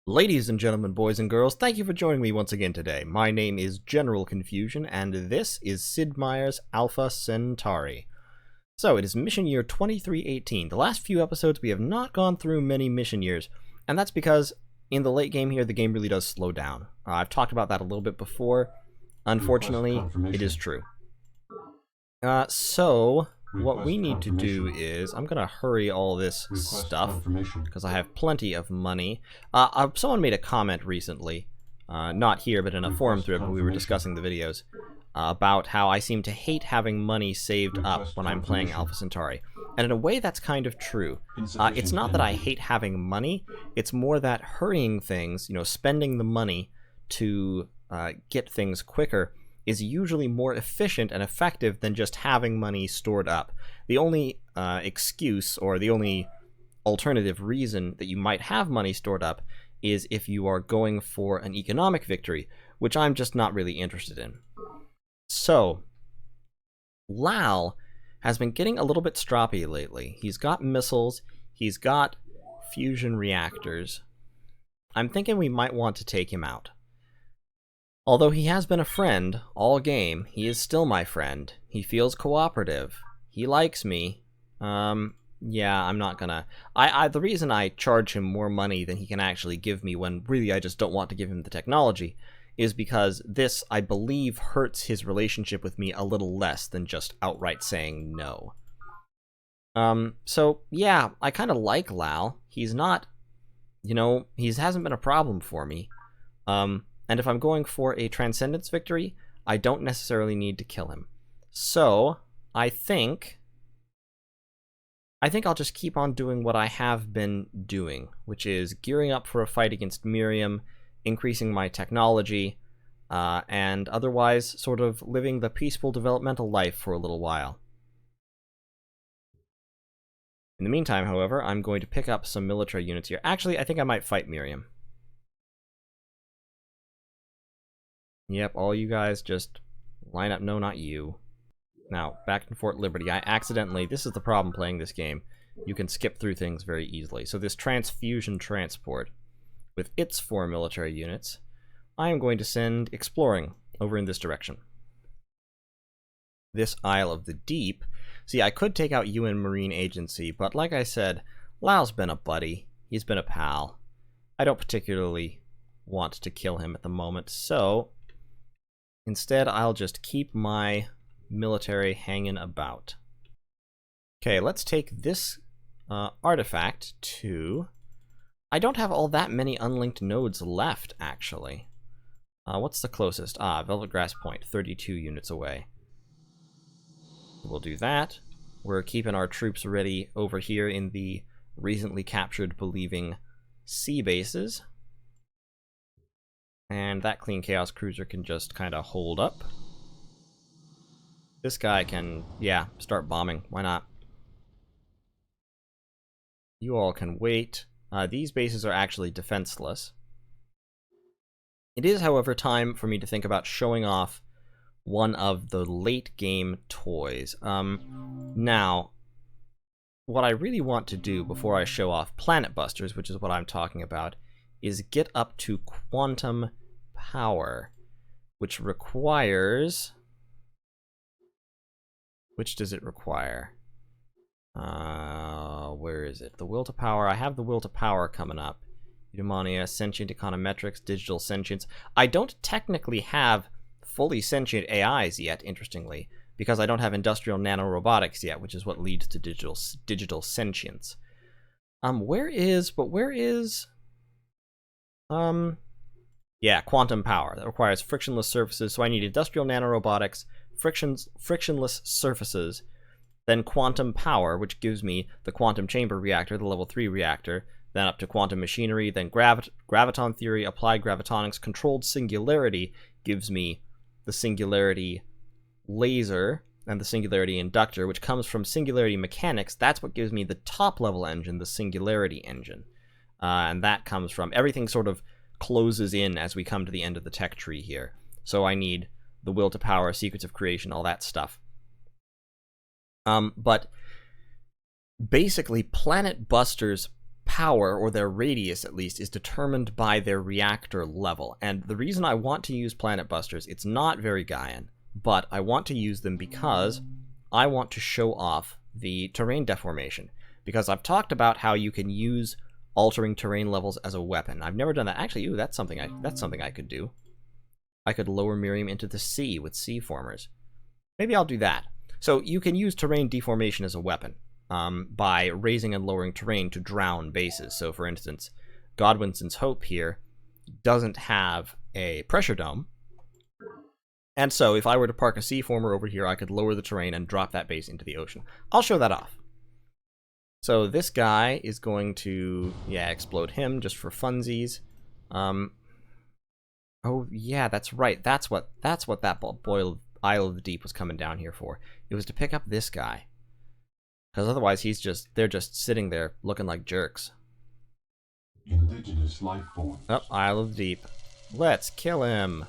Ladies and gentlemen, boys and girls, thank you for joining me once again today. My name is General Confusion, and this is Sid Meier's Alpha Centauri. So, it is mission year 2318. The last few episodes we have not gone through many mission years, and that's because in the late game here, the game really does slow down. I've talked about that a little bit before. Unfortunately, it is true. What we need to do is, I'm going to hurry all this stuff, because I have plenty of money. Someone made a comment recently, not here, but in a forum thread when we were discussing the videos, about how I seem to hate having money saved up when I'm playing Alpha Centauri. And in a way, that's kind of true. It's not that I hate having money, it's more that hurrying things, spending the money to get things quicker, is usually more efficient and effective than just having money stored up. The only excuse, or the only alternative reason that you might have money stored up is if you are going for an economic victory, which I'm just not really interested in. So, Lal has been getting a little bit stroppy lately. He's got missiles, he's got fusion reactors. I'm thinking we might want to take him out. Although he has been a friend all game, he is still my friend. He feels cooperative. He likes me. Yeah, I'm not gonna... the reason I charge him more money than he can actually give me when really I just don't want to give him the technology is because this, I believe, hurts his relationship with me a little less than just outright saying no. So, yeah, I kind of like Lal. He's not... he hasn't been a problem for me. And if I'm going for a Transcendence victory, I don't necessarily need to kill him. So, I think I'll just keep on doing what I have been doing, which is gearing up for a fight against Miriam, increasing my technology, and otherwise sort of living the peaceful developmental life for a little while. In the meantime, however, I'm going to pick up some military units here. Actually, I think I might fight Miriam. Yep, all you guys just line up. No, not you. Now, back in Fort Liberty, I accidentally... This is the problem playing this game. You can skip through things very easily. So this transfusion transport, with its 4 military units, I am going to send exploring over in this direction. This Isle of the Deep... See, I could take out UN Marine Agency, but like I said, Lal's been a buddy. He's been a pal. I don't particularly want to kill him at the moment, so... Instead, I'll just keep my military hanging about. Okay, let's take this artifact to... I don't have all that many unlinked nodes left, actually. What's the closest? Velvet Grass Point, 32 units away. We'll do that. We're keeping our troops ready over here in the recently captured Believing sea bases. And that Clean Chaos Cruiser can just kind of hold up. This guy can, yeah, start bombing. Why not? You all can wait. These bases are actually defenseless. It is, however, time for me to think about showing off one of the late game toys. Now, what I really want to do before I show off Planet Busters, which is what I'm talking about, is get up to quantum power, which requires... Which does it require? Where is it? The will to power. I have the will to power coming up. Eudaimonia, sentient econometrics, digital sentience. I don't technically have fully sentient AIs yet, interestingly, because I don't have industrial nanorobotics yet, which is what leads to digital sentience. Yeah, quantum power. That requires frictionless surfaces, so I need industrial nanorobotics, frictionless surfaces, then quantum power, which gives me the quantum chamber reactor, the level 3 reactor, then up to quantum machinery, then graviton theory, applied gravitonics, controlled singularity gives me the singularity laser and the singularity inductor, which comes from singularity mechanics. That's what gives me the top level engine, the singularity engine. And that comes from everything sort of closes in as we come to the end of the tech tree here. So I need the will to power, secrets of creation, all that stuff. But basically, Planet Busters power, or their radius at least, is determined by their reactor level. And the reason I want to use Planet Busters, it's not very Gaian, but I want to use them because I want to show off the terrain deformation. Because I've talked about how you can use altering terrain levels as a weapon. I've never done that. Actually, ooh, that's something I could do. I could lower Miriam into the sea with sea formers. Maybe I'll do that. So you can use terrain deformation as a weapon by raising and lowering terrain to drown bases. So for instance, Godwinson's Hope here doesn't have a pressure dome. And so if I were to park a sea former over here, I could lower the terrain and drop that base into the ocean. I'll show that off. So this guy is going to, yeah, explode him just for funsies. Oh yeah, that's right. That's what that boiled Isle of the Deep was coming down here for. It was to pick up this guy. Because otherwise they're just sitting there looking like jerks. Indigenous life forms. Oh, Isle of the Deep. Let's kill him.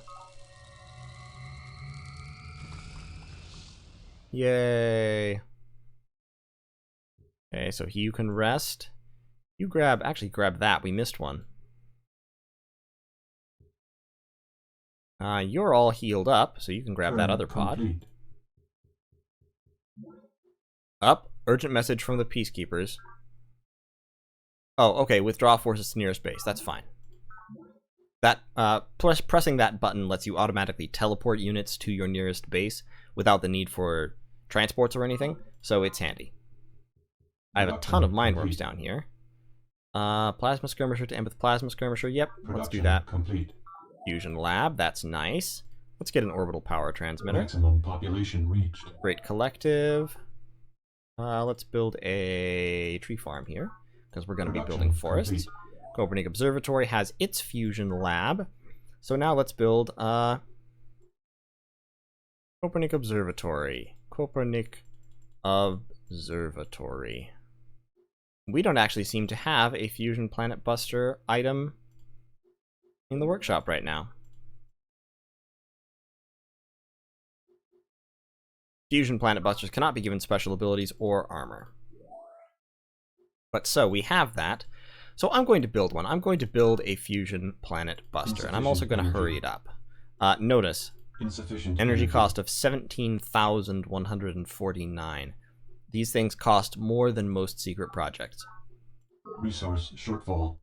Yay. Okay, so you can rest. You actually grab that. We missed one. You're all healed up, so you can grab that other pod. Up. Urgent message from the Peacekeepers. Oh, okay. Withdraw forces to nearest base. That's fine. That pressing that button lets you automatically teleport units to your nearest base without the need for transports or anything, so it's handy. I have a ton of mindworms down here. Plasma skirmisher to end with plasma skirmisher. Yep, let's do that. Complete. Fusion lab, that's nice. Let's get an orbital power transmitter. Maximum population reached. Great collective. Let's build a tree farm here, because we're going to be building forests. Copernic Observatory has its fusion lab. So now let's build Copernic Observatory. Copernic Observatory. We don't actually seem to have a Fusion Planet Buster item in the workshop right now. Fusion Planet Busters cannot be given special abilities or armor. But so, we have that. So I'm going to build one. I'm going to build a Fusion Planet Buster, and I'm also going to hurry it up. Notice, energy cost of 17,149. These things cost more than most secret projects. Resource shortfall.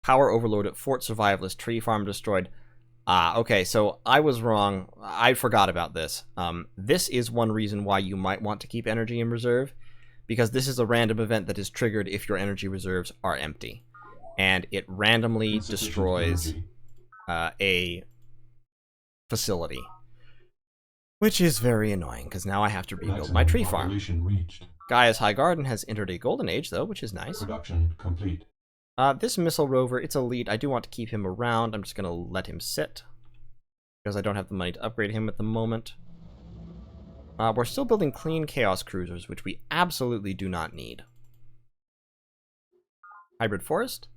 Power overload at Fort Survivalist, tree farm destroyed. Okay, so I was wrong. I forgot about this. This is one reason why you might want to keep energy in reserve, because this is a random event that is triggered if your energy reserves are empty. And it randomly destroys a facility. Which is very annoying, because now I have to rebuild my tree farm. Gaia's High Garden has entered a golden age, though, which is nice. Production complete. This missile rover, it's elite. I do want to keep him around. I'm just going to let him sit, because I don't have the money to upgrade him at the moment. We're still building clean Chaos Cruisers, which we absolutely do not need. Hybrid Forest?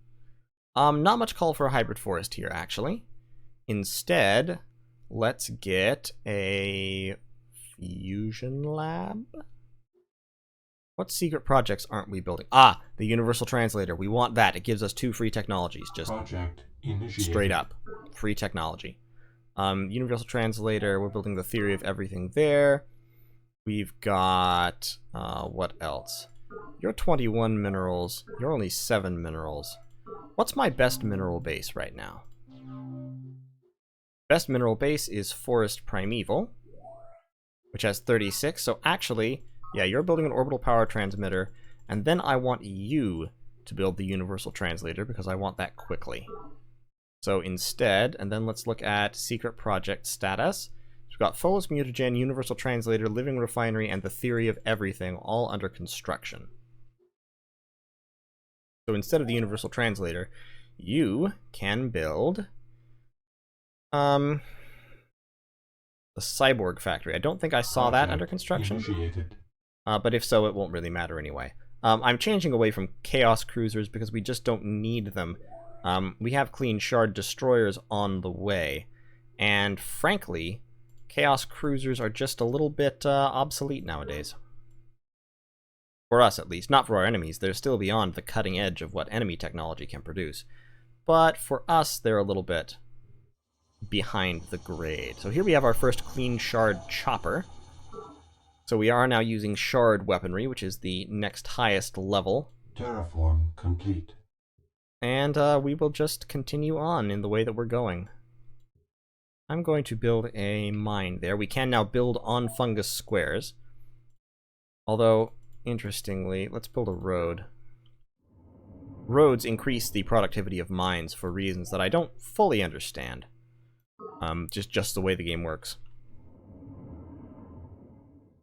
Not much call for a Hybrid Forest here, actually. Instead, let's get a Fusion Lab. What secret projects aren't we building? Ah, the Universal Translator. We want that. It gives us 2 free technologies. Just straight up. Free technology. Universal Translator. We're building the Theory of Everything there. We've got... what else? You're 21 minerals. You're only 7 minerals. What's my best mineral base right now? Best mineral base is Forest Primeval, which has 36. So actually... yeah, you're building an orbital power transmitter, and then I want you to build the Universal Translator, because I want that quickly. So instead, and then let's look at secret project status. We've got Pholos Mutagen, Universal Translator, Living Refinery, and the Theory of Everything, all under construction. So instead of the Universal Translator, you can build... the Cyborg Factory. I don't think I saw that under construction. But if so, it won't really matter anyway. I'm changing away from Chaos Cruisers because we just don't need them. We have Clean Shard Destroyers on the way. And frankly, Chaos Cruisers are just a little bit obsolete nowadays. For us, at least. Not for our enemies. They're still beyond the cutting edge of what enemy technology can produce. But for us, they're a little bit behind the grade. So here we have our first clean shard chopper. So we are now using shard weaponry, which is the next highest level. Terraform complete. And we will just continue on in the way that we're going. I'm going to build a mine there. We can now build on fungus squares. Although, interestingly, let's build a road. Roads increase the productivity of mines for reasons that I don't fully understand. Just the way the game works.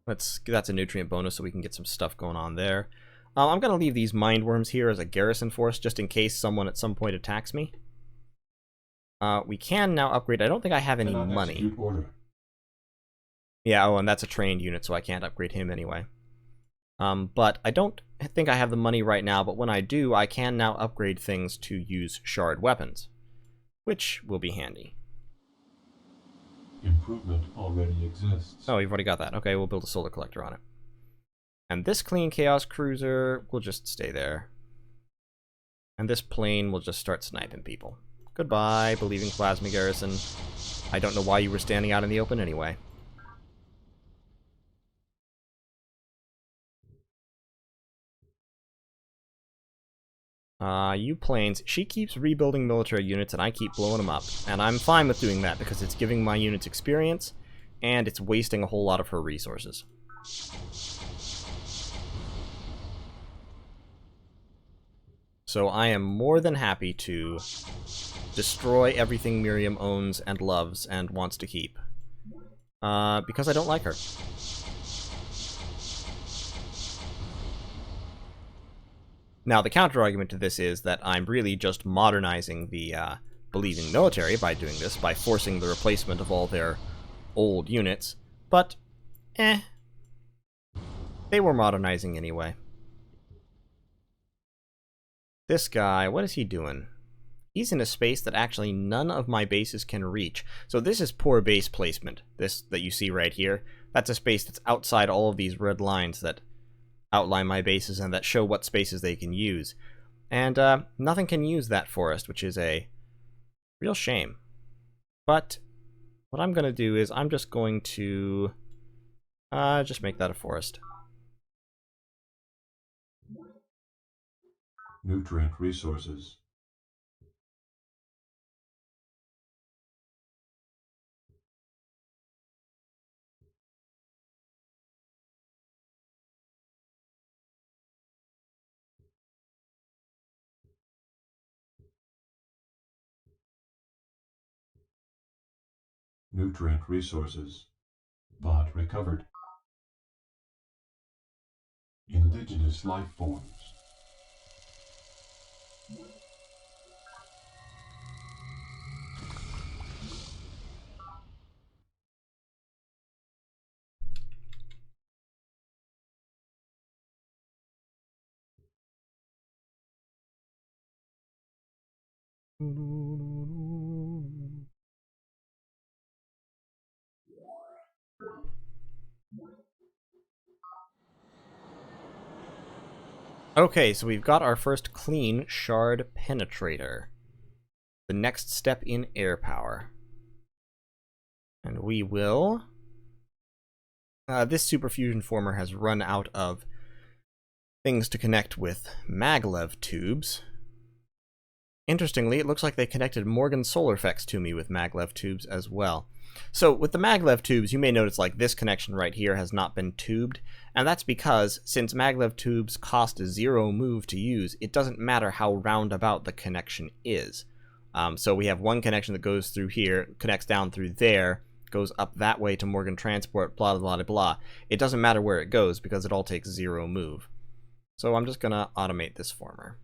That's a nutrient bonus, so we can get some stuff going on there. I'm going to leave these mindworms here as a garrison force, just in case someone at some point attacks me. We can now upgrade. I don't think I have any money. Yeah, oh, and that's a trained unit, so I can't upgrade him anyway. But I don't think I have the money right now, but when I do, I can now upgrade things to use shard weapons, which will be handy. Improvement already exists. Oh, you've already got that. Okay, we'll build a solar collector on it. And this clean chaos cruiser will just stay there. And this plane will just start sniping people. Goodbye, believing plasma garrison. I don't know why you were standing out in the open anyway. You planes. She keeps rebuilding military units and I keep blowing them up. And I'm fine with doing that because it's giving my units experience and it's wasting a whole lot of her resources. So I am more than happy to destroy everything Miriam owns and loves and wants to keep. Because I don't like her. Now, the counter-argument to this is that I'm really just modernizing the believing military by doing this, by forcing the replacement of all their old units. But, they were modernizing anyway. This guy, what is he doing? He's in a space that actually none of my bases can reach. So this is poor base placement, this that you see right here. That's a space that's outside all of these red lines that outline my bases and that show what spaces they can use. And nothing can use that forest, which is a real shame. But what I'm going to do is I'm just going to just make that a forest. Nutrient resources. Nutrient resources. Bot recovered. Indigenous life forms. Okay, so we've got our first clean shard penetrator. The next step in air power. And we will... this superfusion former has run out of things to connect with maglev tubes. Interestingly, it looks like they connected Morgan solar effects to me with maglev tubes as well. So with the maglev tubes, you may notice like this connection right here has not been tubed, and that's because since maglev tubes cost 0 move to use, it doesn't matter how roundabout the connection is. So we have one connection that goes through here, connects down through there, goes up that way to Morgan Transport, blah, blah, blah, blah. It doesn't matter where it goes because it all takes 0 move. So I'm just going to automate this former.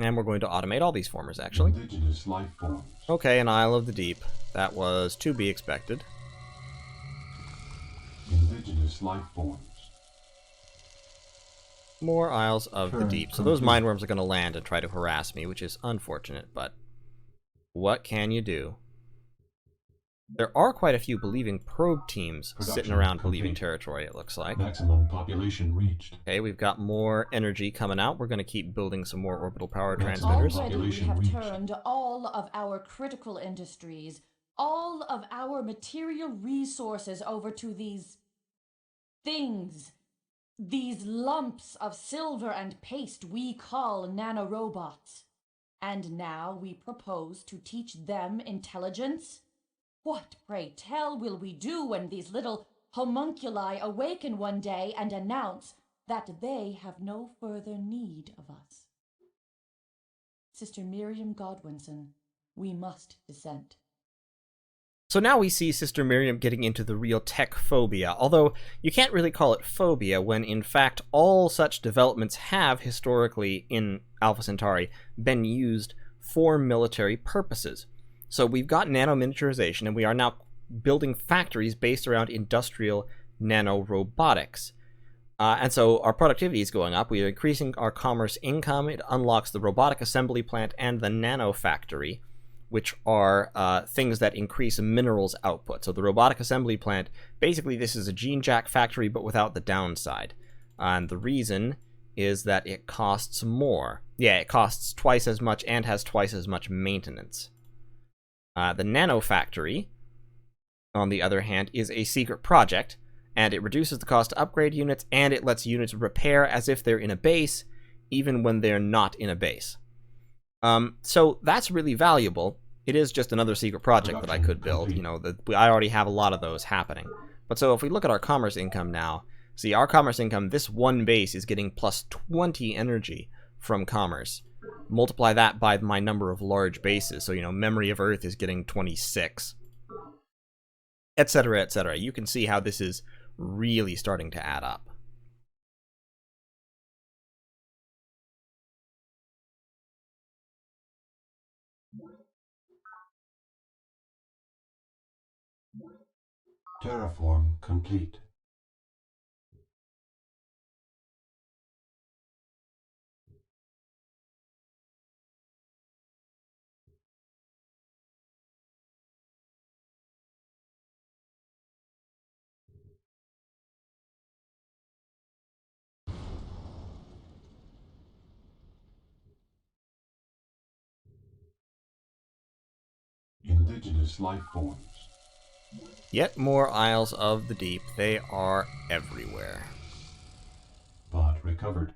And we're going to automate all these formers, actually. Indigenous life forms. Okay, an Isle of the Deep. That was to be expected. Indigenous life forms. More Isles of the Deep. So those mineworms are going to land and try to harass me, which is unfortunate, but what can you do? There are quite a few believing probe teams sitting Production around believing complete. territory, it looks like. Maximum population reached. Okay, we've got more energy coming out. We're going to keep building some more orbital power Maximum transmitters. Already we population have reached. turned all of our critical industries, all of our material resources over to these things, these lumps of silver and paste we call nanorobots. And now we propose to teach them intelligence? What, pray tell, will we do when these little homunculi awaken one day and announce that they have no further need of us? Sister Miriam Godwinson, we must dissent. So now we see Sister Miriam getting into the real tech phobia, although you can't really call it phobia when in fact all such developments have historically in Alpha Centauri been used for military purposes. So we've got nano miniaturization and we are now building factories based around industrial nanorobotics. And so our productivity is going up. We are increasing our commerce income. It unlocks the robotic assembly plant and the Nano Factory, which are things that increase minerals output. So the robotic assembly plant, basically this is a gene jack factory, but without the downside. And the reason is that it costs more. Yeah, it costs twice as much and has twice as much maintenance. The Nano Factory, on the other hand, is a secret project, and it reduces the cost to upgrade units, and it lets units repair as if they're in a base, even when they're not in a base. So that's really valuable. It is just another secret project that I could build. You know, I already have a lot of those happening. But so if we look at our commerce income now, see, our commerce income, this one base is getting plus 20 energy from commerce. Multiply that by my number of large bases. So, you know, Memory of Earth is getting 26. Etc., etc. You can see how this is really starting to add up. Terraform complete. Indigenous life forms. Yet more Isles of the Deep. They are everywhere. Bot recovered.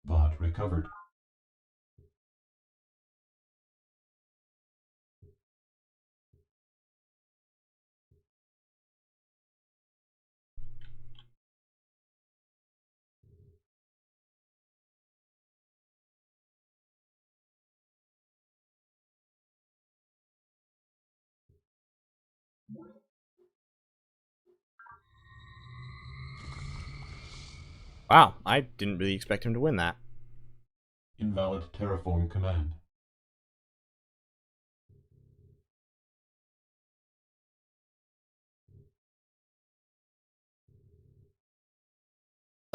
Bot recovered. Wow, I didn't really expect him to win that. Invalid terraform command.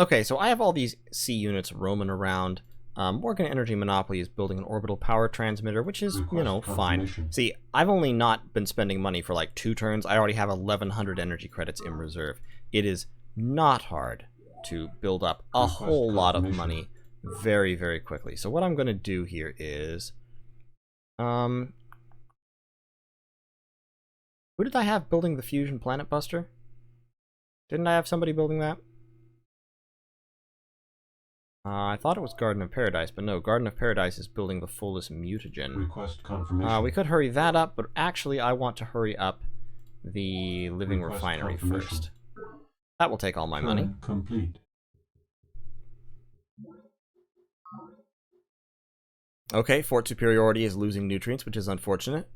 Okay, so I have all these C units roaming around. Morgan Energy Monopoly is building an orbital power transmitter, which is, you know, fine. See, I've only not been spending money for like 2 turns. I already have 1,100 energy credits in reserve. It is not hard to build up a whole lot of money very, very quickly. So what I'm going to do here is... who did I have building the Fusion Planet Buster? Didn't I have somebody building that? I thought it was Garden of Paradise, but no, Garden of Paradise is building the fullest mutagen. Request confirmation. We could hurry that up, but actually I want to hurry up the living Request refinery confirmation. first. That will take all my money. Turn complete. Okay, Fort Superiority is losing nutrients, which is unfortunate.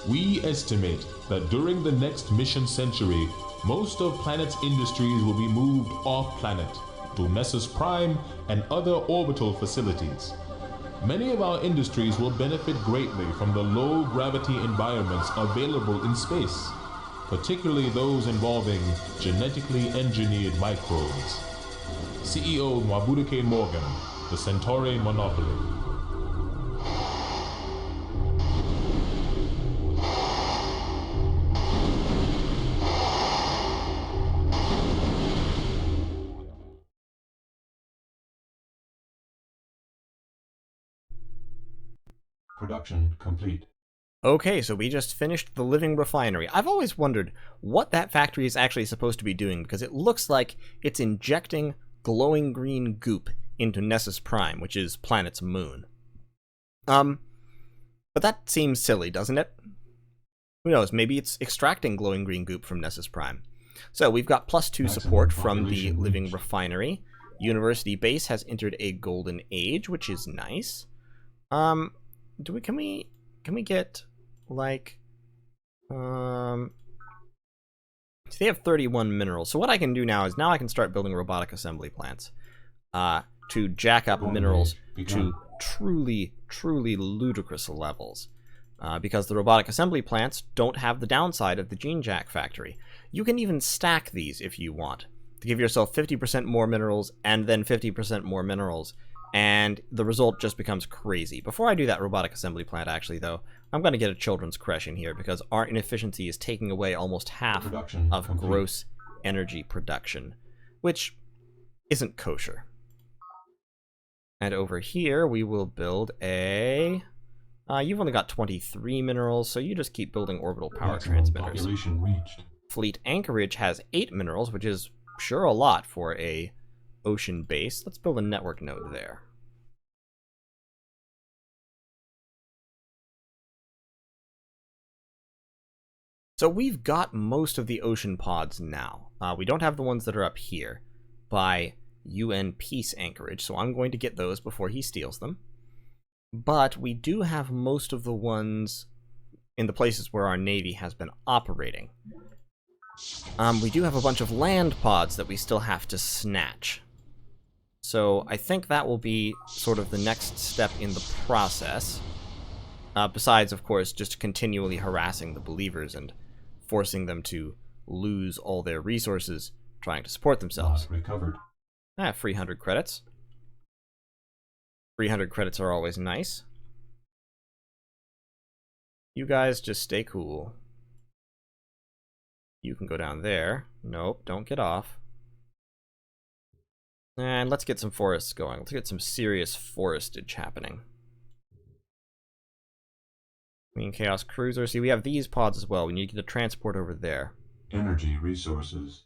We estimate that during the next mission century, most of planet's industries will be moved off-planet to Nessus Prime and other orbital facilities. Many of our industries will benefit greatly from the low-gravity environments available in space, particularly those involving genetically engineered microbes. CEO Mwabudu K. Morgan, the Centauri Monopoly. Production complete. Okay, so we just finished the living refinery. I've always wondered what that factory is actually supposed to be doing, because it looks like it's injecting glowing green goop into Nessus Prime, which is planet's moon. But that seems silly, doesn't it? Who knows, maybe it's extracting glowing green goop from Nessus Prime. So we've got +2 support from the living refinery. University base has entered a golden age, which is nice. Can we get, like, so they have 31 minerals. So what I can do now is I can start building robotic assembly plants to jack up minerals to truly, truly ludicrous levels. Because the robotic assembly plants don't have the downside of the gene jack factory. You can even stack these if you want, to give yourself 50% more minerals and then 50% more minerals, and the result just becomes crazy. Before I do that robotic assembly plant, actually, though, I'm going to get a children's creche in here, because our inefficiency is taking away almost half of gross energy production, which isn't kosher. And over here, we will build a... you've only got 23 minerals, so you just keep building orbital power transmitters. Population reached. Fleet Anchorage has 8 minerals, which is sure a lot for a ocean base. Let's build a network node there. So we've got most of the ocean pods now. We don't have the ones that are up here by UN Peace Anchorage, so I'm going to get those before he steals them. But we do have most of the ones in the places where our Navy has been operating. We do have a bunch of land pods that we still have to snatch. So I think that will be sort of the next step in the process. Besides, of course, just continually harassing the believers and forcing them to lose all their resources trying to support themselves. Recovered. Free 100 credits. 300 credits are always nice. You guys just stay cool. You can go down there. Nope, don't get off. And let's get some forests going. Let's get some serious forestage happening. Queen Chaos Cruiser. See, we have these pods as well. We need to get a transport over there. Energy resources.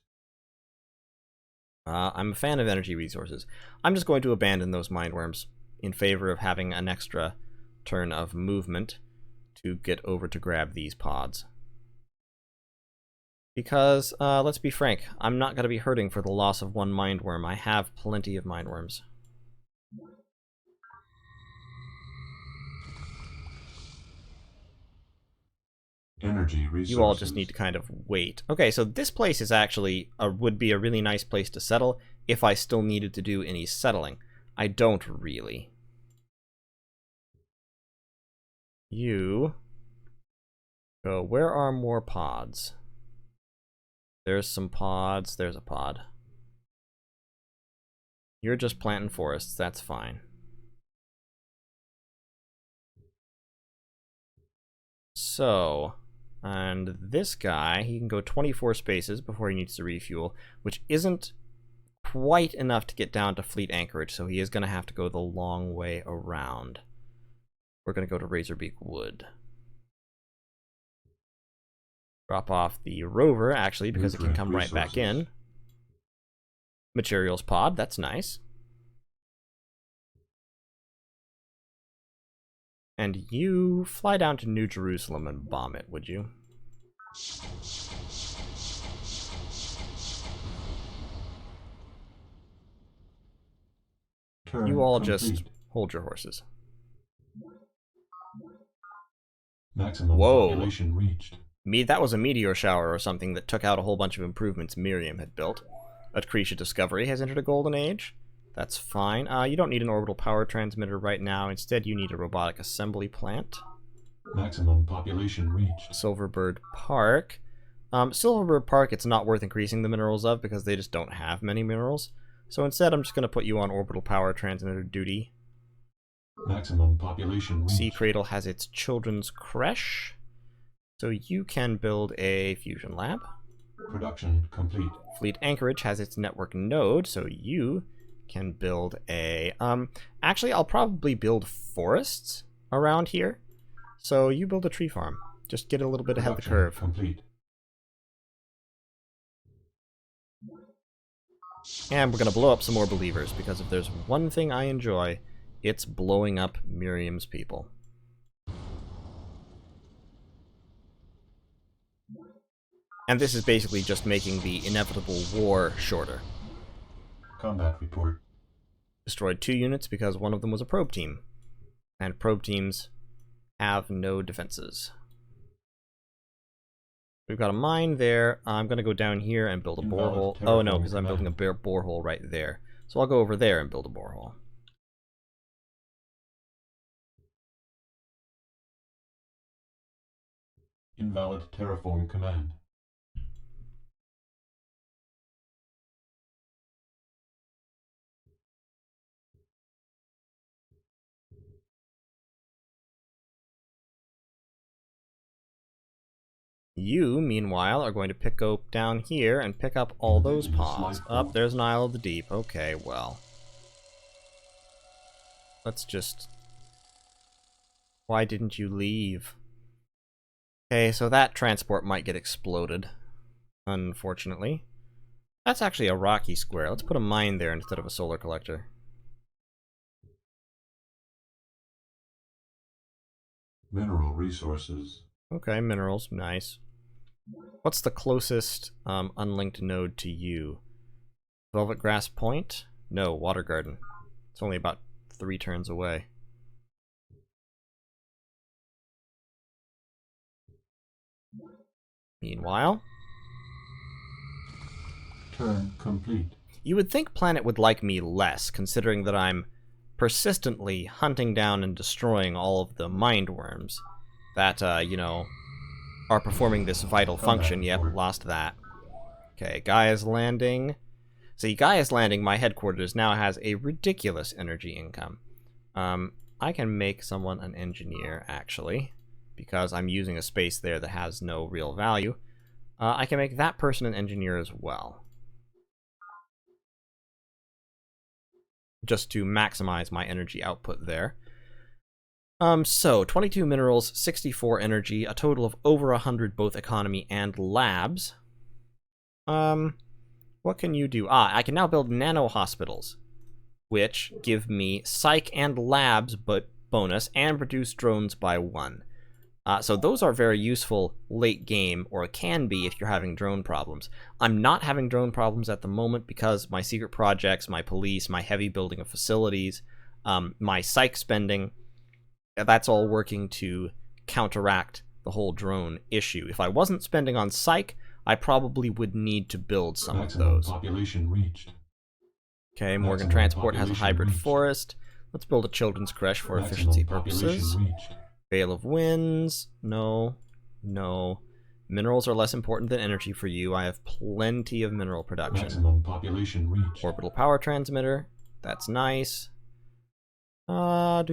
I'm a fan of energy resources. I'm just going to abandon those mindworms in favor of having an extra turn of movement to get over to grab these pods. Because, let's be frank, I'm not going to be hurting for the loss of one mindworm. I have plenty of mindworms. Energy resources. You all just need to kind of wait. Okay, so this place is actually would be a really nice place to settle if I still needed to do any settling. I don't really. You go, where are more pods? There's some pods, there's a pod. You're just planting forests, that's fine. So, and this guy, he can go 24 spaces before he needs to refuel, which isn't quite enough to get down to Fleet Anchorage, so he is going to have to go the long way around. We're going to go to Razorbeak Wood. Drop off the rover, actually, because it can come right back in. Materials pod, that's nice. And you fly down to New Jerusalem and bomb it, would you? Turn You all complete. just hold your horses. Maximum Whoa. population reached. That was a meteor shower or something that took out a whole bunch of improvements Miriam had built. A Cretia discovery has entered a golden age. That's fine. You don't need an orbital power transmitter right now. Instead, you need a robotic assembly plant. Maximum population reached. Silverbird Park. Silverbird Park, it's not worth increasing the minerals of because they just don't have many minerals. So instead, I'm just going to put you on orbital power transmitter duty. Maximum population reached. Sea Cradle has its children's creche. So you can build a fusion lab. Production complete. Fleet Anchorage has its network node, so you can build a... actually, I'll probably build forests around here. So you build a tree farm. Just get a little bit ahead of the curve. Complete. And we're going to blow up some more believers, because if there's one thing I enjoy, it's blowing up Miriam's people. And this is basically just making the inevitable war shorter. Combat report. Destroyed 2 units because one of them was a probe team. And probe teams have no defenses. We've got a mine there. I'm going to go down here and build a borehole. Oh no, because I'm building a borehole right there. So I'll go over there and build a borehole. Invalid terraform command. You, meanwhile, are going to go down here and pick up all those pods. Up, there's an Isle of the Deep. Okay, well. Let's just... Why didn't you leave? Okay, so that transport might get exploded. Unfortunately. That's actually a rocky square. Let's put a mine there instead of a solar collector. Mineral resources. Okay, minerals. Nice. What's the closest unlinked node to you? Velvet Grass Point? No, Water Garden. It's only about 3 turns away. Meanwhile... Turn complete. You would think Planet would like me less, considering that I'm persistently hunting down and destroying all of the mind worms that, you know, are performing this vital function. Yep, lost that. Okay, Gaia's Landing. See, Gaia's Landing, my headquarters, now has a ridiculous energy income. I can make someone an engineer, actually, because I'm using a space there that has no real value. I can make that person an engineer as well. Just to maximize my energy output there. So, 22 minerals, 64 energy, a total of over 100 both economy and labs. What can you do? I can now build nano hospitals, which give me psych and labs but bonus, and reduce drones by 1. So those are very useful late game, or can be if you're having drone problems. I'm not having drone problems at the moment because my secret projects, my police, my heavy building of facilities, my psych spending, that's all working to counteract the whole drone issue. If I wasn't spending on psych, I probably would need to build some of those. Population reached. Okay, Morgan Transport has a hybrid forest. Let's build a children's creche for efficiency purposes. Veil of Winds. No. No. Minerals are less important than energy for you. I have plenty of mineral production. Maximum population reached. Orbital power transmitter. That's nice. What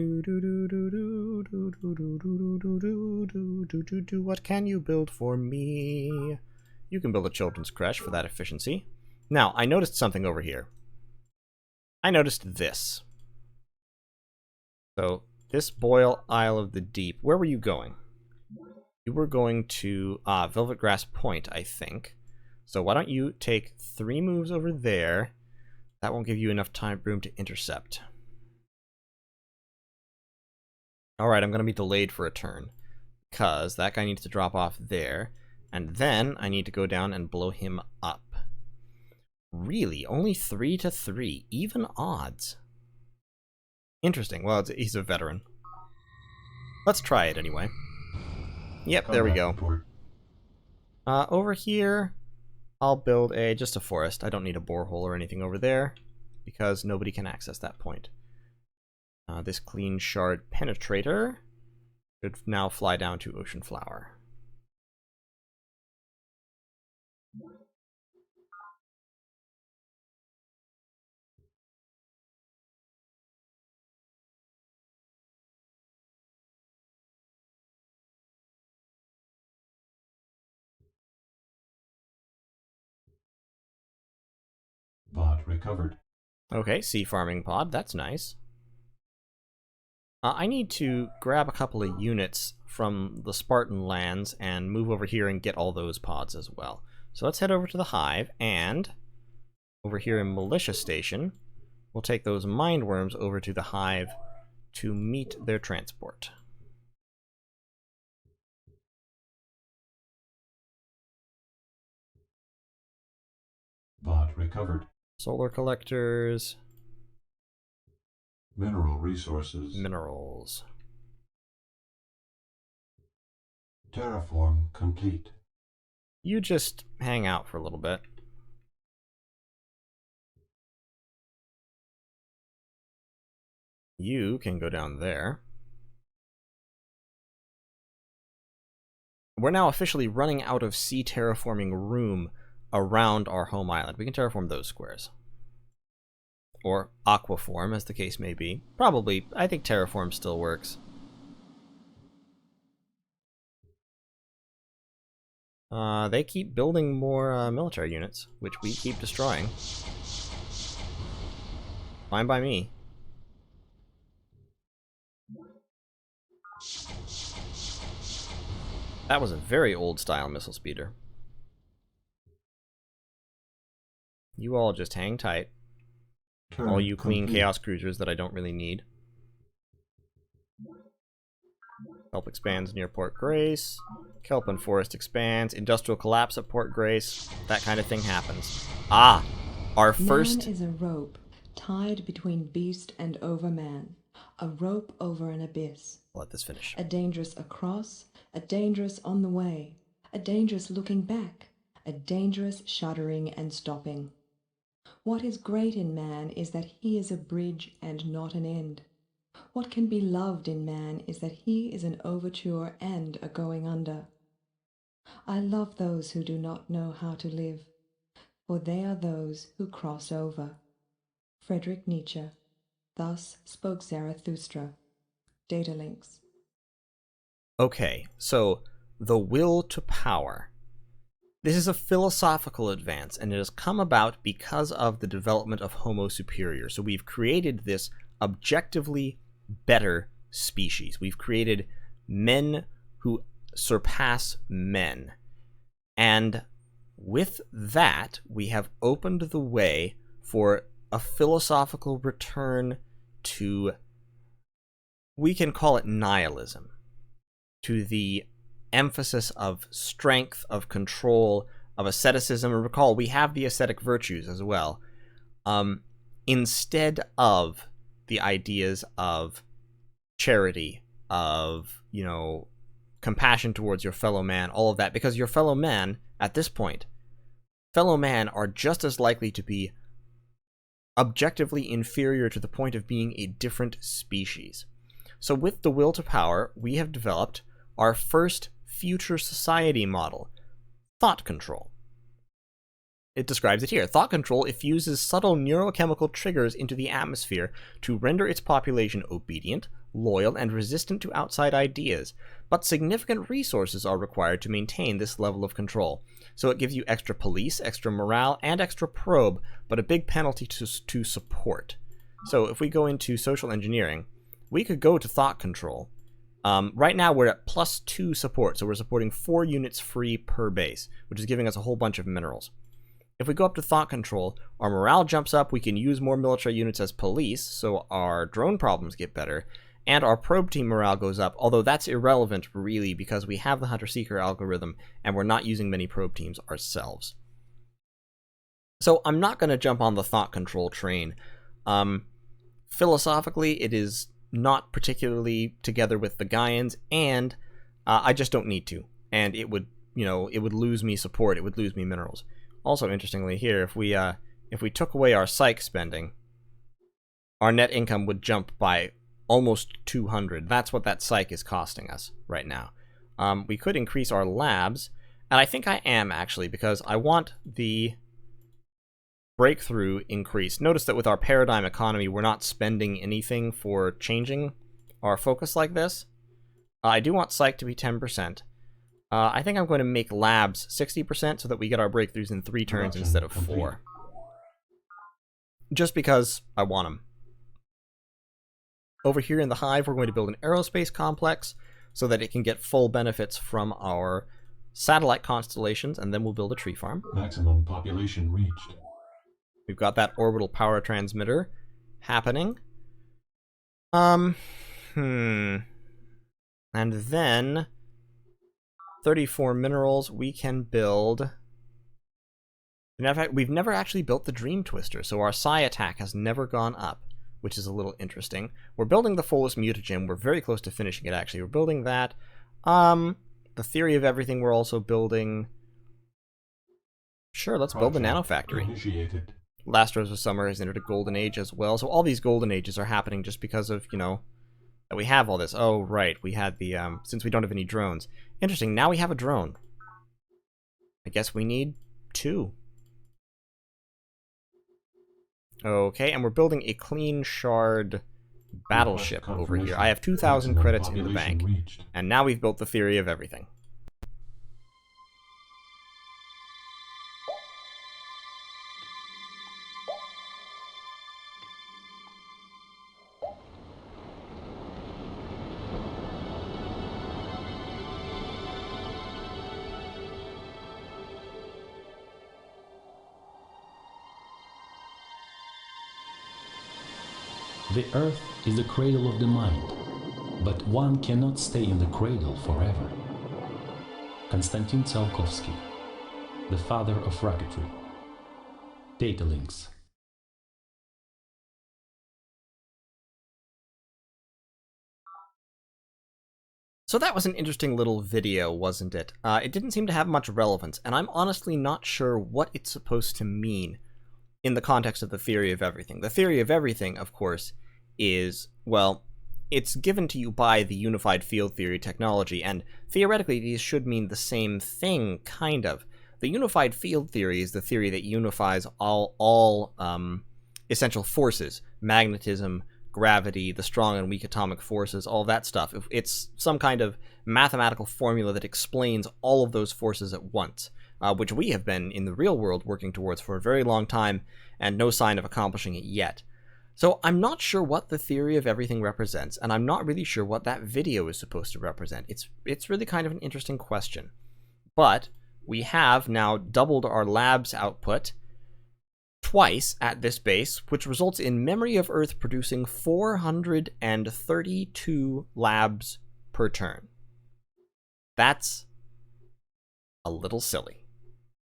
can you build for me? You can build a children's creche for that efficiency. Now, I noticed something over here. I noticed this. So, this Boyle Isle of the Deep. Where were you going? You were going to Velvet Grass Point, I think. So why don't you take 3 moves over there. That won't give you enough room to intercept. Alright, I'm going to be delayed for a turn, because that guy needs to drop off there, and then I need to go down and blow him up. Really? Only 3 to 3? Even odds? Interesting. Well, he's a veteran. Let's try it anyway. Yep, there we go. Over here, I'll build just a forest. I don't need a borehole or anything over there, because nobody can access that point. This clean shard penetrator should now fly down to Ocean Flower. Pod recovered. Okay, sea farming pod, that's nice. I need to grab a couple of units from the Spartan lands and move over here and get all those pods as well. So let's head over to the hive, and over here in Militia Station, we'll take those mindworms over to the hive to meet their transport. Pod recovered. Solar collectors. Mineral resources. Minerals. Terraform complete. You just hang out for a little bit. You can go down there. We're now officially running out of sea terraforming room around our home island. We can terraform those squares. Or aquaform, as the case may be. Probably, I think terraform still works. They keep building more military units, which we keep destroying. Fine by me. That was a very old-style missile speeder. You all just hang tight. All you clean chaos cruisers that I don't really need. Kelp expands near Port Grace. Kelp and forest expands. Industrial collapse at Port Grace. That kind of thing happens. Ah! Our first... Man is a rope tied between beast and overman. A rope over an abyss. Let this finish. A dangerous across, a dangerous on the way, a dangerous looking back, a dangerous shuddering and stopping. What is great in man is that he is a bridge and not an end. What can be loved in man is that he is an overture and a going under. I love those who do not know how to live, for they are those who cross over. Friedrich Nietzsche. Thus spoke Zarathustra. Data links. Okay, so the will to power. This is a philosophical advance, and it has come about because of the development of Homo superior. So we've created this objectively better species. We've created men who surpass men. And with that, we have opened the way for a philosophical return to, we can call it nihilism, to the emphasis of strength, of control, of asceticism. And recall, we have the ascetic virtues as well, instead of the ideas of charity, of, you know, compassion towards your fellow man, all of that, because your fellow man, at this point, fellow man are just as likely to be objectively inferior to the point of being a different species. So with the will to power, we have developed our first future society model, thought control. It describes it here. Thought control infuses subtle neurochemical triggers into the atmosphere to render its population obedient, loyal, and resistant to outside ideas. But significant resources are required to maintain this level of control. So it gives you extra police, extra morale, and extra probe, but a big penalty to support. So if we go into social engineering, we could go to thought control. Right now we're at +2 support, so we're supporting 4 units free per base, which is giving us a whole bunch of minerals. If we go up to thought control, our morale jumps up, we can use more military units as police, so our drone problems get better, and our probe team morale goes up, although that's irrelevant, really, because we have the Hunter-Seeker algorithm, and we're not using many probe teams ourselves. So I'm not going to jump on the thought control train. Philosophically, it is not particularly together with the Gaians, and I just don't need to. And it would, it would lose me support. It would lose me minerals. Also, interestingly, here, if we took away our psych spending, our net income would jump by almost 200. That's what that psych is costing us right now. We could increase our labs, and I think I am, actually, because I want the breakthrough increase. Notice that with our paradigm economy, we're not spending anything for changing our focus like this. I do want psych to be 10%. I think I'm going to make labs 60% so that we get our breakthroughs in 3 turns instead of 4. Just because I want them. Over here in the hive, we're going to build an aerospace complex so that it can get full benefits from our satellite constellations, and then we'll build a tree farm. Maximum population reached. We've got that orbital power transmitter happening. And then 34 minerals, we can build. In fact, we've never actually built the Dream Twister, so our psi attack has never gone up, which is a little interesting. We're building the Folus Mutagen. We're very close to finishing it, actually. We're building that. The Theory of Everything we're also building. Sure, let's build the Nano Factory. Initiated. Last Rose of Summer has entered a golden age as well. So all these golden ages are happening just because of, that we have all this. Oh, right. We had the, since we don't have any drones. Interesting. Now we have a drone. I guess we need 2. Okay, and we're building a clean shard battleship over here. I have 2,000 credits in the bank. And now we've built the Theory of Everything. The Earth is the cradle of the mind, but one cannot stay in the cradle forever. Konstantin Tsiolkovsky, the father of rocketry. Data links. So that was an interesting little video, wasn't it? It didn't seem to have much relevance, and I'm honestly not sure what it's supposed to mean in the context of the Theory of Everything. The Theory of Everything, of course, is, well, it's given to you by the Unified Field Theory technology, and theoretically these should mean the same thing, kind of. The Unified Field Theory is the theory that unifies all essential forces, magnetism, gravity, the strong and weak atomic forces, all that stuff. It's some kind of mathematical formula that explains all of those forces at once, which we have been, in the real world, working towards for a very long time, and no sign of accomplishing it yet. So I'm not sure what the Theory of Everything represents, and I'm not really sure what that video is supposed to represent. It's really kind of an interesting question. But we have now doubled our labs output twice at this base, which results in Memory of Earth producing 432 labs per turn. That's a little silly.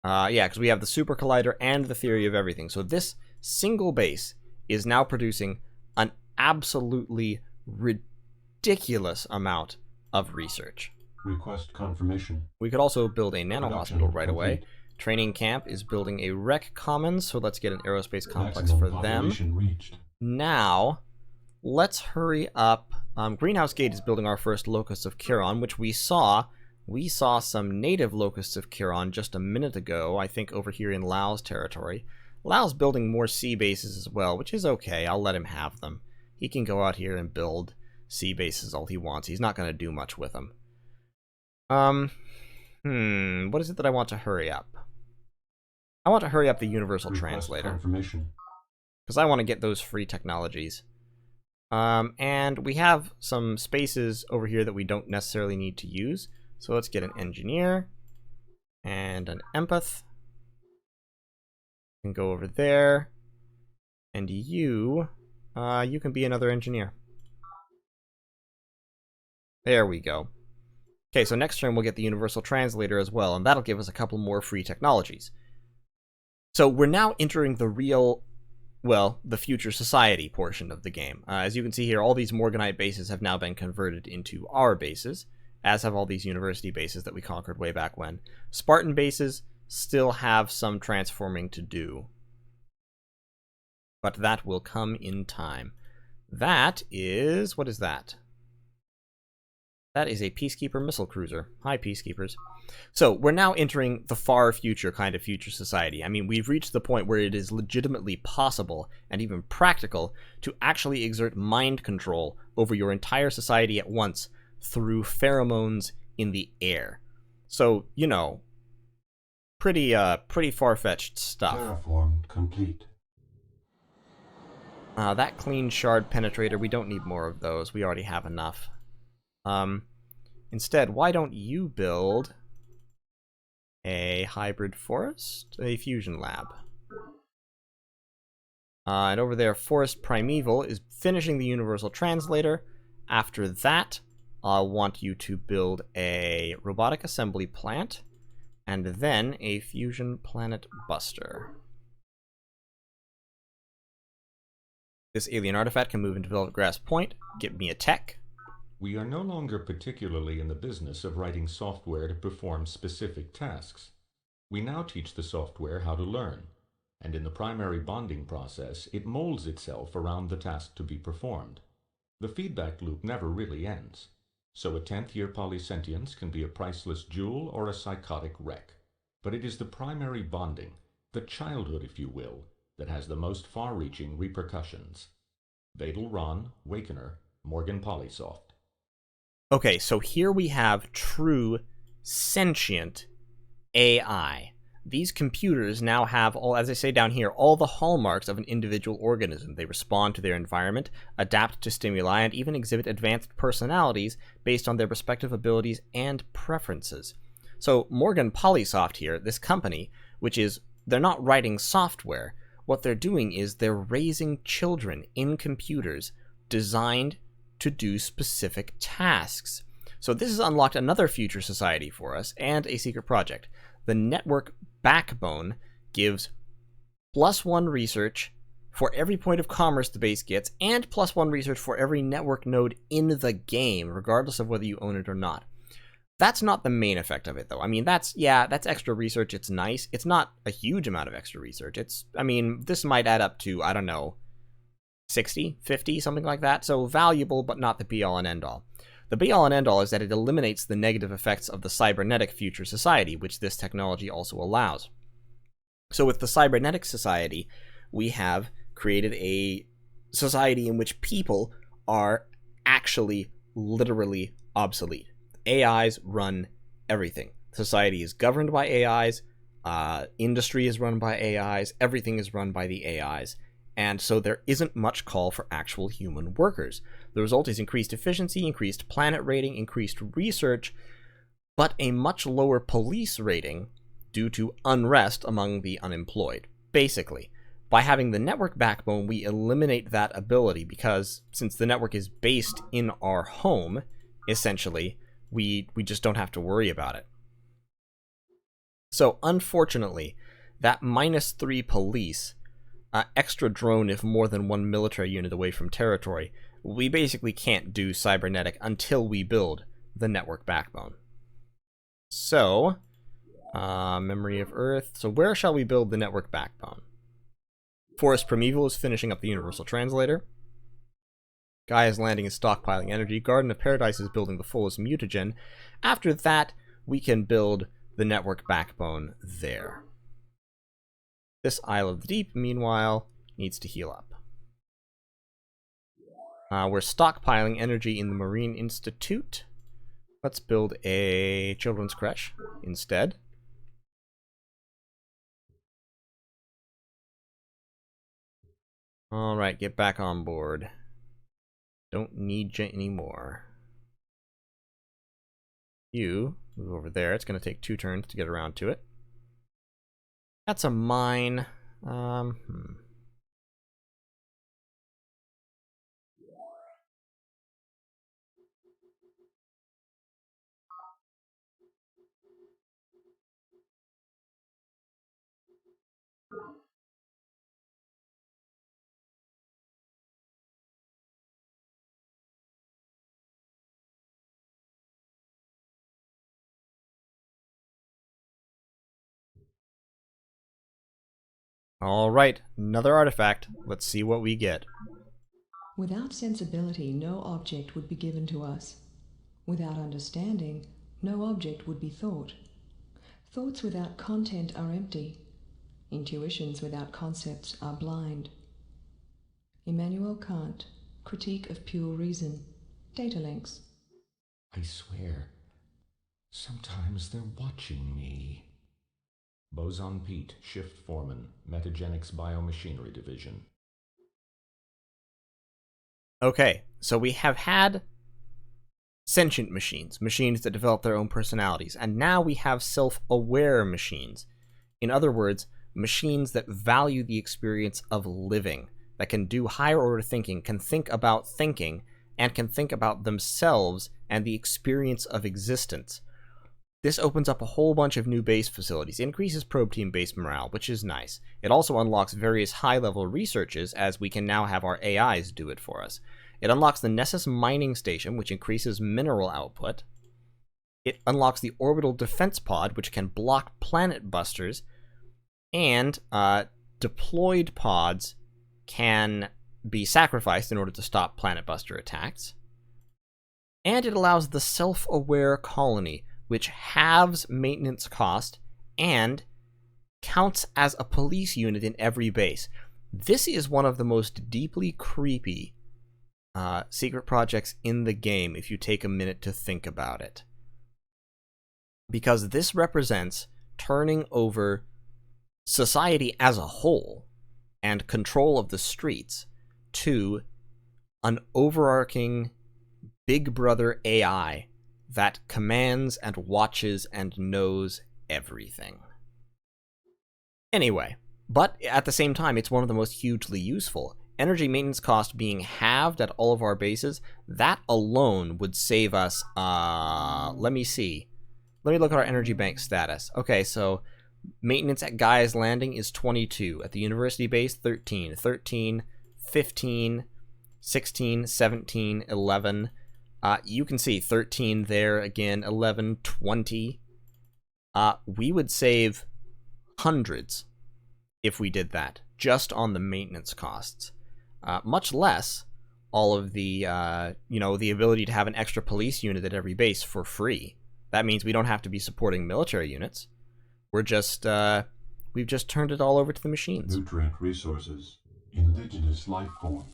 Yeah, because we have the Super Collider and the Theory of Everything. So this single base is now producing an absolutely ridiculous amount of research. Request confirmation. We could also build a nano Production hospital right away. complete. Training camp is building a rec commons, so let's get an aerospace complex Maximum for them. population reached. Now, let's hurry up. Greenhouse Gate is building our first locusts of Chiron, which we saw. We saw some native locusts of Chiron just a minute ago, I think over here in Lao's territory. Lao's building more sea bases as well, which is okay. I'll let him have them. He can go out here and build sea bases all he wants. He's not going to do much with them. What is it that I want to hurry up? I want to hurry up the Universal Request Translator, confirmation. because I want to get those free technologies. And we have some spaces over here that we don't necessarily need to use. So let's get an engineer and an empath. And go over there. And you can be another engineer. There we go. Okay, so next turn we'll get the Universal Translator as well, and that'll give us a couple more free technologies. So we're now entering the real, well, the future society portion of the game. As you can see here, all these Morganite bases have now been converted into our bases, as have all these university bases that we conquered way back when. Spartan bases still have some transforming to do, but that will come in time. That is... what is that? That is a Peacekeeper missile cruiser. Hi, Peacekeepers. So, we're now entering the far future kind of future society. I mean, we've reached the point where it is legitimately possible, and even practical, to actually exert mind control over your entire society at once through pheromones in the air. So, you know, pretty far-fetched stuff. Terraform complete. That clean shard penetrator, we don't need more of those. We already have enough. Instead, why don't you build a hybrid forest, a fusion lab? And over there, Forest Primeval is finishing the Universal Translator. After that, I'll want you to build a robotic assembly plant, and then a fusion planet buster. This alien artifact can move and develop Grass Point. Get me a tech. We are no longer particularly in the business of writing software to perform specific tasks. We now teach the software how to learn, and in the primary bonding process, it molds itself around the task to be performed. The feedback loop never really ends, so a 10th year polysentience can be a priceless jewel or a psychotic wreck. But it is the primary bonding, the childhood if you will, that has the most far-reaching repercussions. Vadal Ron, Wakener, Morgan Polysoft. Okay, so here we have true sentient AI. These computers now have, all, as I say down here, all the hallmarks of an individual organism. They respond to their environment, adapt to stimuli, and even exhibit advanced personalities based on their respective abilities and preferences. So Morgan Polysoft here, this company, which is, they're not writing software. What they're doing is they're raising children in computers designed to do specific tasks. So this has unlocked another future society for us, and a secret project. The network backbone gives +1 research for every point of commerce the base gets, and +1 research for every network node in the game, regardless of whether you own it or not. That's not the main effect of it, though. I mean, that's extra research, it's nice. It's not a huge amount of extra research. I mean, this might add up to, I don't know, 60, 50, something like that. So valuable, but not the be-all and end-all. The be-all and end-all is that it eliminates the negative effects of the cybernetic future society, which this technology also allows. So with the cybernetic society, we have created a society in which people are actually literally obsolete. AIs run everything. Society is governed by AIs, industry is run by AIs, everything is run by the AIs. And so there isn't much call for actual human workers. The result is increased efficiency, increased planet rating, increased research, but a much lower police rating due to unrest among the unemployed. Basically, by having the network backbone, we eliminate that ability because since the network is based in our home, essentially, we just don't have to worry about it. So unfortunately, that -3 police, extra drone if more than one military unit away from territory, we basically can't do cybernetic until we build the network backbone. So, memory of Earth. So where shall we build the network backbone? Forest Primeval is finishing up the Universal Translator. Gaia is landing and stockpiling energy. Garden of Paradise is building the fullest mutagen. After that, we can build the network backbone there. This Isle of the Deep, meanwhile, needs to heal up. We're stockpiling energy in the Marine Institute. Let's build a children's creche instead. Alright, get back on board. Don't need you anymore. You move over there. It's going to take 2 turns to get around to it. That's a mine. Alright, another artifact. Let's see what we get. Without sensibility, no object would be given to us. Without understanding, no object would be thought. Thoughts without content are empty. Intuitions without concepts are blind. Immanuel Kant, Critique of Pure Reason. Data links. I swear, sometimes they're watching me. Boson Pete, Shift Foreman, Metagenics Biomachinery Division. Okay, so we have had sentient machines, machines that develop their own personalities, and now we have self-aware machines. In other words, machines that value the experience of living, that can do higher order thinking, can think about thinking, and can think about themselves and the experience of existence. This opens up a whole bunch of new base facilities, increases probe team base morale, which is nice. It also unlocks various high-level researches, as we can now have our AIs do it for us. It unlocks the Nessus mining station, which increases mineral output. It unlocks the orbital defense pod, which can block planet busters. And deployed pods can be sacrificed in order to stop planet buster attacks. And it allows the self-aware colony, which halves maintenance cost and counts as a police unit in every base. This is one of the most deeply creepy secret projects in the game, if you take a minute to think about it. Because this represents turning over society as a whole and control of the streets to an overarching Big Brother AI that commands and watches and knows everything. Anyway, but at the same time, it's one of the most hugely useful. Energy maintenance cost being halved at all of our bases, that alone would save us, let me see. Let me look at our energy bank status. Okay, so maintenance at Gaia's Landing is 22. At the University base, 13. 13, 15, 16, 17, 11. You can see 13 there again, 11, 20. We would save hundreds if we did that, just on the maintenance costs. Much less all of the, the ability to have an extra police unit at every base for free. That means we don't have to be supporting military units. We're just, we've just turned it all over to the machines. Nutrient resources, indigenous life forms.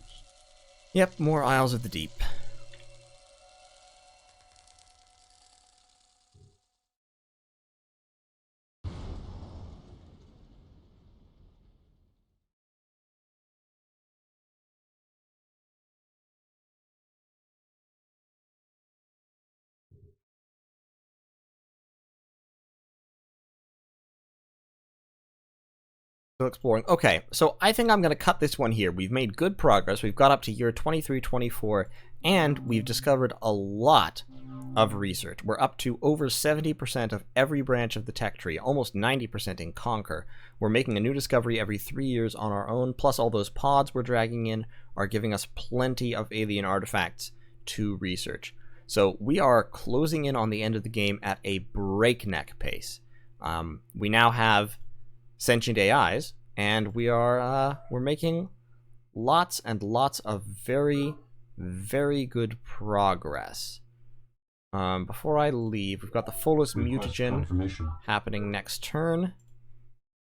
Yep, more Isles of the Deep. Still exploring. Okay, so I think I'm going to cut this one here. We've made good progress. We've got up to year 23, 24, and we've discovered a lot of research. We're up to over 70% of every branch of the tech tree, almost 90% in Conquer. We're making a new discovery every 3 years on our own, plus all those pods we're dragging in are giving us plenty of alien artifacts to research. So we are closing in on the end of the game at a breakneck pace. We now have sentient AIs, and we're making lots and lots of very, very good progress. Before I leave, we've got the fullest mutagen happening next turn,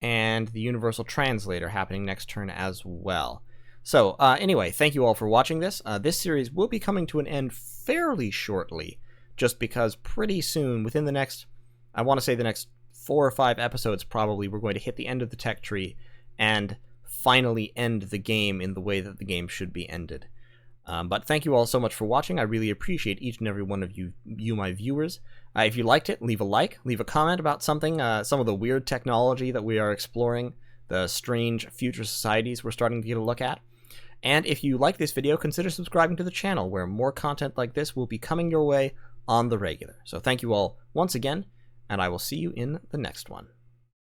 and the universal translator happening next turn as well. So anyway, thank you all for watching this. This series will be coming to an end fairly shortly, just because pretty soon, within the next, I want to say the next 4 or 5 episodes probably, we're going to hit the end of the tech tree and finally end the game in the way that the game should be ended. But thank you all so much for watching. I really appreciate each and every one of you my viewers. If you liked it, leave a like, leave a comment about something, some of the weird technology that we are exploring, the strange future societies we're starting to get a look at. And if you like this video, consider subscribing to the channel, where more content like this will be coming your way on the regular. So thank you all once again, and I will see you in the next one.